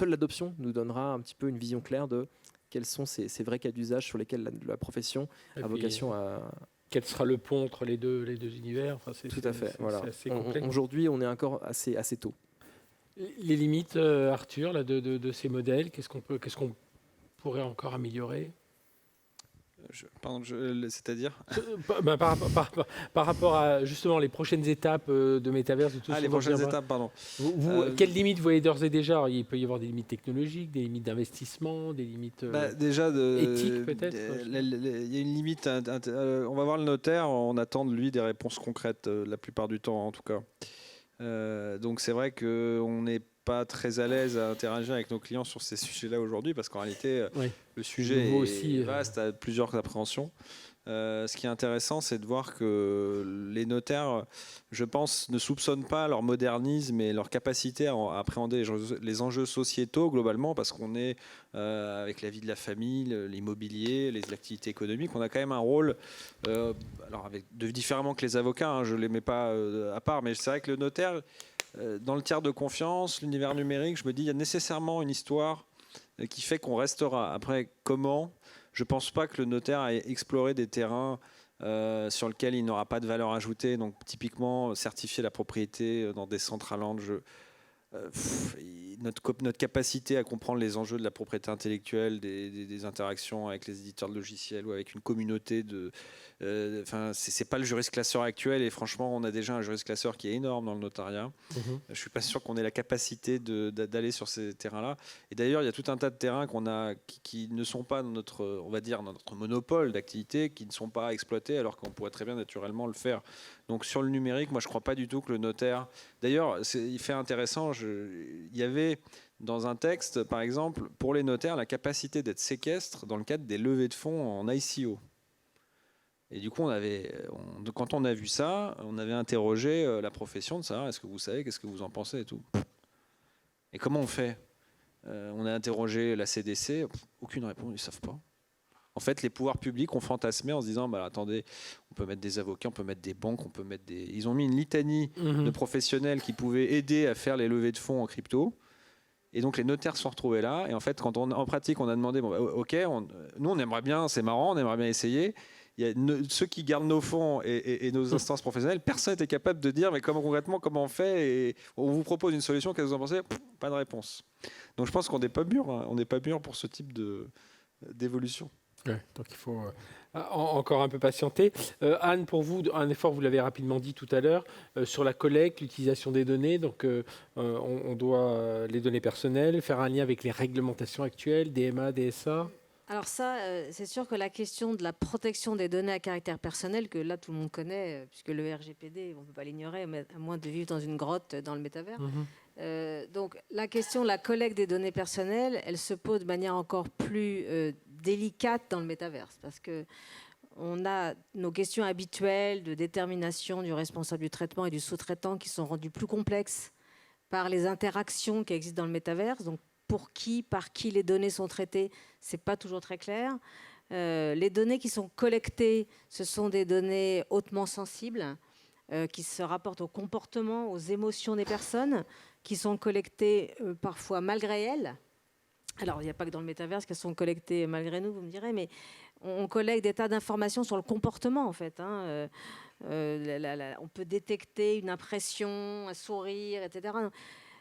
l'adoption nous donnera un petit peu une vision claire de quels sont ces vrais cas d'usage sur lesquels la profession a vocation à... Quel sera le pont entre les deux univers? Enfin, tout à fait. Voilà. Assez complexe. Aujourd'hui, on est encore assez tôt. Les limites, Arthur, là, de ces modèles, qu'est-ce qu'on pourrait encore améliorer? C'est-à-dire par rapport à justement les prochaines étapes de métaverse, de tout les prochaines étapes, pardon. Quelles limites vous voyez d'ores et déjà? Il peut y avoir des limites technologiques, des limites d'investissement, des limites déjà éthiques peut-être. Il y a une limite. On va voir le notaire, on attend de lui des réponses concrètes la plupart du temps en tout cas. Donc c'est vrai qu'on n'est pas très à l'aise à interagir avec nos clients sur ces sujets-là aujourd'hui parce qu'en réalité, le sujet est vaste, à plusieurs appréhensions. Ce qui est intéressant, c'est de voir que les notaires, je pense, ne soupçonnent pas leur modernisme et leur capacité à appréhender les enjeux sociétaux globalement, parce qu'on est avec la vie de la famille, l'immobilier, les activités économiques, on a quand même un rôle, alors différemment que les avocats, hein, je ne les mets pas à part, mais c'est vrai que le notaire, dans le tiers de confiance, l'univers numérique, je me dis, il y a nécessairement une histoire qui fait qu'on restera. Après, comment ? Je ne pense pas que le notaire ait exploré des terrains sur lesquels il n'aura pas de valeur ajoutée. Donc, typiquement, certifier la propriété dans des centrales land. Notre capacité à comprendre les enjeux de la propriété intellectuelle, des interactions avec les éditeurs de logiciels ou avec une communauté c'est pas le juriste-classeur actuel, et franchement on a déjà un juriste-classeur qui est énorme dans le notariat. Je suis pas sûr qu'on ait la capacité d'aller sur ces terrains-là, et d'ailleurs il y a tout un tas de terrains qui ne sont pas dans notre monopole d'activité, qui ne sont pas exploités alors qu'on pourrait très bien naturellement le faire. Donc sur le numérique, moi je crois pas du tout que le notaire... D'ailleurs, il fait intéressant, il y avait dans un texte, par exemple, pour les notaires, la capacité d'être séquestre dans le cadre des levées de fonds en ICO. Et du coup, quand on a vu ça, on avait interrogé la profession de savoir, est-ce que vous savez, qu'est-ce que vous en pensez et tout. Et comment on fait? On a interrogé la CDC, aucune réponse, ils ne savent pas. En fait, les pouvoirs publics ont fantasmé en se disant, attendez, on peut mettre des avocats, on peut mettre des banques, on peut mettre des... Ils ont mis une litanie de professionnels qui pouvaient aider à faire les levées de fonds en crypto. Et donc les notaires se sont retrouvés là. Et en fait, en pratique, on a demandé, ok, nous on aimerait bien, c'est marrant, on aimerait bien essayer. Il y a ceux qui gardent nos fonds et nos instances professionnelles, personne n'était capable de dire mais concrètement comment on fait, et on vous propose une solution, qu'est-ce que vous en pensez? Pas de réponse. Donc je pense qu'on n'est pas mûr, on n'est pas mûr pour ce type d'évolution. Ouais, donc il faut encore un peu patienter. Anne, pour vous, un effort, vous l'avez rapidement dit tout à l'heure, sur la collecte, l'utilisation des données. Donc on doit, les données personnelles, faire un lien avec les réglementations actuelles, DMA, DSA. Alors ça, c'est sûr que la question de la protection des données à caractère personnel, que là tout le monde connaît, puisque le RGPD, on ne peut pas l'ignorer, à moins de vivre dans une grotte dans le métavers. Donc la question de la collecte des données personnelles, elle se pose de manière encore plus délicate dans le métaverse, parce que on a nos questions habituelles de détermination du responsable du traitement et du sous-traitant qui sont rendues plus complexes par les interactions qui existent dans le métaverse. Donc pour qui, par qui les données sont traitées, c'est pas toujours très clair. Les données qui sont collectées, ce sont des données hautement sensibles qui se rapportent au comportement, aux émotions des personnes, qui sont collectées parfois malgré elles. Alors, il n'y a pas que dans le métaverse qu'elles sont collectées malgré nous, vous me direz, mais on collecte des tas d'informations sur le comportement, en fait. On peut détecter une impression, un sourire, etc.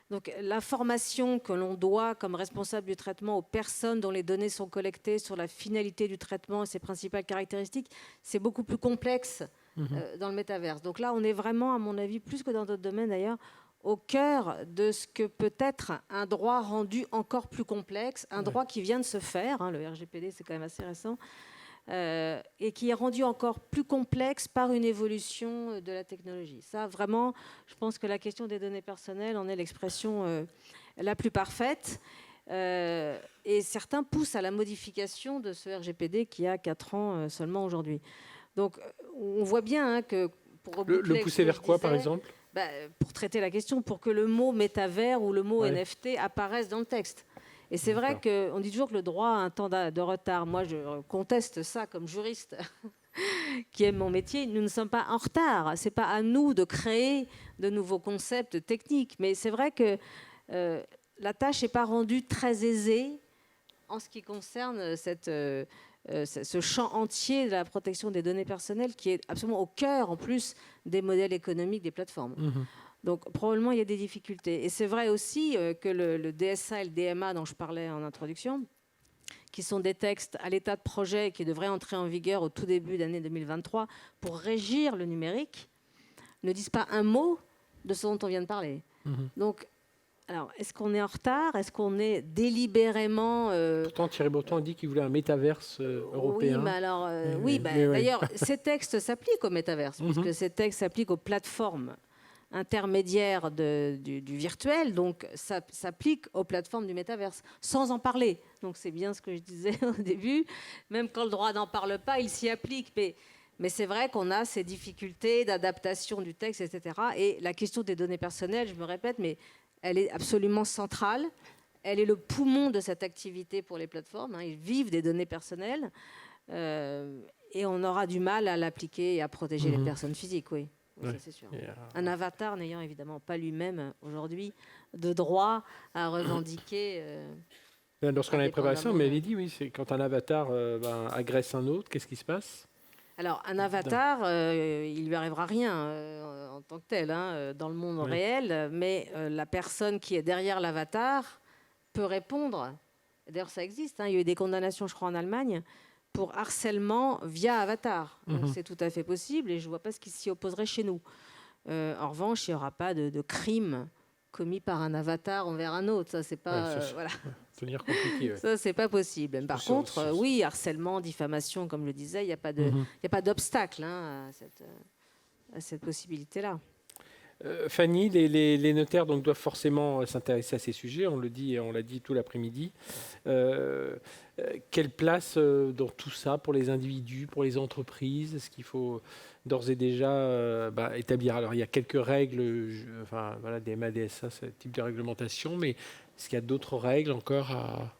Donc, l'information que l'on doit, comme responsable du traitement, aux personnes dont les données sont collectées sur la finalité du traitement et ses principales caractéristiques, c'est beaucoup plus complexe dans le métaverse. Donc là, on est vraiment, à mon avis, plus que dans d'autres domaines d'ailleurs, au cœur de ce que peut être un droit rendu encore plus complexe, un droit qui vient de se faire, le RGPD c'est quand même assez récent, et qui est rendu encore plus complexe par une évolution de la technologie. Ça, vraiment, je pense que la question des données personnelles en est l'expression la plus parfaite. Et certains poussent à la modification de ce RGPD qui a 4 ans seulement aujourd'hui. Donc on voit bien que pour le pousser vers quoi, par exemple? Pour traiter la question, pour que le mot métavers ou le mot NFT apparaissent dans le texte. Et c'est vrai qu'on dit toujours que le droit a un temps de retard. Moi, je conteste ça comme juriste qui aime mon métier. Nous ne sommes pas en retard. Ce n'est pas à nous de créer de nouveaux concepts techniques. Mais c'est vrai que la tâche n'est pas rendue très aisée en ce qui concerne ce champ entier de la protection des données personnelles qui est absolument au cœur, en plus, des modèles économiques des plateformes. Donc, probablement, il y a des difficultés. Et c'est vrai aussi que le DSA et le DMA dont je parlais en introduction, qui sont des textes à l'état de projet qui devraient entrer en vigueur au tout début d'année 2023 pour régir le numérique, ne disent pas un mot de ce dont on vient de parler. Donc, alors, est-ce qu'on est en retard? Est-ce qu'on est délibérément... Pourtant, Thierry Breton a dit qu'il voulait un métaverse européen. Oui, mais alors, d'ailleurs, ces textes s'appliquent au métaverse, puisque ces textes s'appliquent aux plateformes intermédiaires du virtuel, donc ça s'applique aux plateformes du métaverse, sans en parler. Donc, c'est bien ce que je disais au début. Même quand le droit n'en parle pas, il s'y applique. Mais c'est vrai qu'on a ces difficultés d'adaptation du texte, etc. Et la question des données personnelles, je me répète, mais elle est absolument centrale. Elle est le poumon de cette activité pour les plateformes. Ils vivent des données personnelles. Et on aura du mal à l'appliquer et à protéger les personnes physiques, oui. Ça, c'est sûr. Un avatar n'ayant évidemment pas lui-même, aujourd'hui, de droit à revendiquer... Lorsqu'on avait préparé ça, on m'avait dit, oui, c'est quand un avatar agresse un autre, qu'est-ce qui se passe? Alors, un avatar, il ne lui arrivera rien en tant que tel, dans le monde réel, mais la personne qui est derrière l'avatar peut répondre. D'ailleurs, ça existe. Il y a eu des condamnations, je crois, en Allemagne, pour harcèlement via avatar. Donc, c'est tout à fait possible et je ne vois pas ce qui s'y opposerait chez nous. En revanche, il n'y aura pas de crime commis par un avatar envers un autre. Ça, c'est pas... voilà. Devenir compliqué. Ça, c'est pas possible. Par contre, oui, harcèlement, diffamation, comme je le disais, il n'y a pas d'obstacle à cette possibilité-là. Fanny, les notaires donc, doivent forcément s'intéresser à ces sujets, on le dit et on l'a dit tout l'après-midi. Quelle place dans tout ça pour les individus, pour les entreprises? Est-ce qu'il faut d'ores et déjà établir? Alors il y a quelques règles, des MA, DSA, ce type de réglementation, mais est-ce qu'il y a d'autres règles encore à...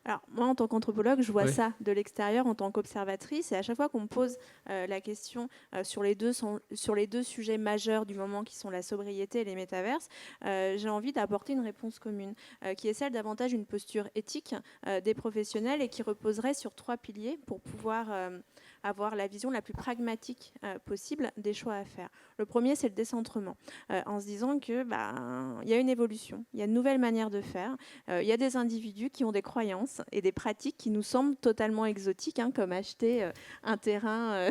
Alors, moi, en tant qu'anthropologue, je vois ça de l'extérieur en tant qu'observatrice. Et à chaque fois qu'on me pose la question sur les deux sujets majeurs du moment qui sont la sobriété et les métaverses, j'ai envie d'apporter une réponse commune, qui est celle davantage d'une posture éthique des professionnels et qui reposerait sur 3 piliers pour pouvoir avoir la vision la plus pragmatique possible des choix à faire. Le premier, c'est le décentrement, en se disant qu'il y a une évolution, il y a une nouvelle manière de faire, il y a des individus qui ont des croyances et des pratiques qui nous semblent totalement exotiques, comme acheter un terrain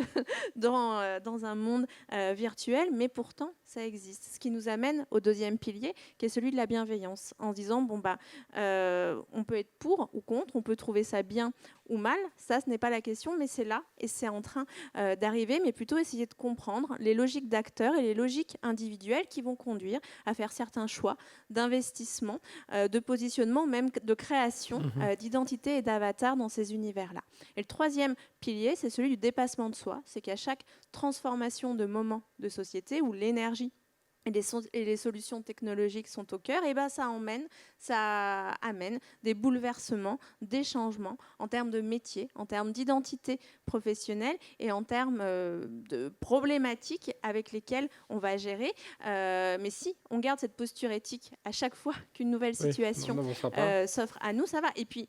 dans un monde virtuel, mais pourtant ça existe. Ce qui nous amène au deuxième pilier, qui est celui de la bienveillance, en se disant on peut être pour ou contre, on peut trouver ça bien ou mal, ça ce n'est pas la question, mais c'est là et c'est en train d'arriver, mais plutôt essayer de comprendre les logiques d'acteurs et les logiques individuelles qui vont conduire à faire certains choix d'investissement, de positionnement, même de création d'identité et d'avatar dans ces univers-là. Et le troisième pilier, c'est celui du dépassement de soi, c'est qu'à chaque transformation de moment de société où l'énergie et les solutions technologiques sont au cœur, et ça amène des bouleversements, des changements en termes de métier, en termes d'identité professionnelle et en termes de problématiques avec lesquelles on va gérer. Mais si on garde cette posture éthique à chaque fois qu'une nouvelle situation s'offre à nous, ça va. Et puis,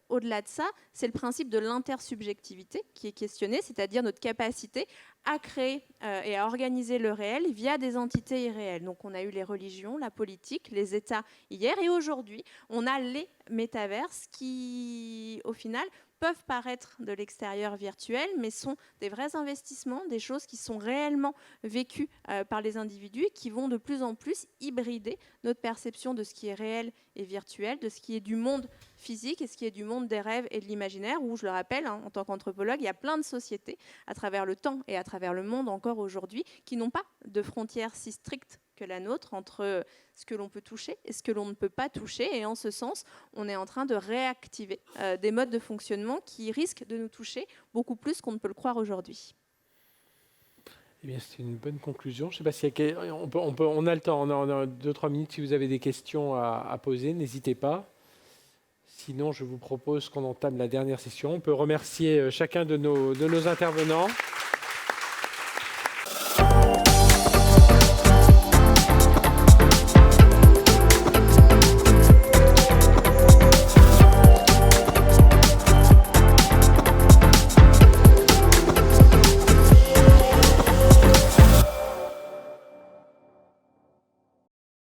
au-delà de ça, c'est le principe de l'intersubjectivité qui est questionné, c'est-à-dire notre capacité à créer et à organiser le réel via des entités irréelles. Donc on a eu les religions, la politique, les États hier, et aujourd'hui on a les métaverses qui, au final, peuvent paraître de l'extérieur virtuels, mais sont des vrais investissements, des choses qui sont réellement vécues par les individus et qui vont de plus en plus hybrider notre perception de ce qui est réel et virtuel, de ce qui est du monde physique et ce qui est du monde des rêves et de l'imaginaire, où, je le rappelle, en tant qu'anthropologue, il y a plein de sociétés à travers le temps et à travers le monde encore aujourd'hui qui n'ont pas de frontières si strictes que la nôtre entre ce que l'on peut toucher et ce que l'on ne peut pas toucher. Et en ce sens, on est en train de réactiver des modes de fonctionnement qui risquent de nous toucher beaucoup plus qu'on ne peut le croire aujourd'hui. Eh bien, c'est une bonne conclusion. Je ne sais pas si on a le temps, on a 2-3 minutes. Si vous avez des questions à poser, n'hésitez pas. Sinon, je vous propose qu'on entame la dernière session. On peut remercier chacun de nos intervenants.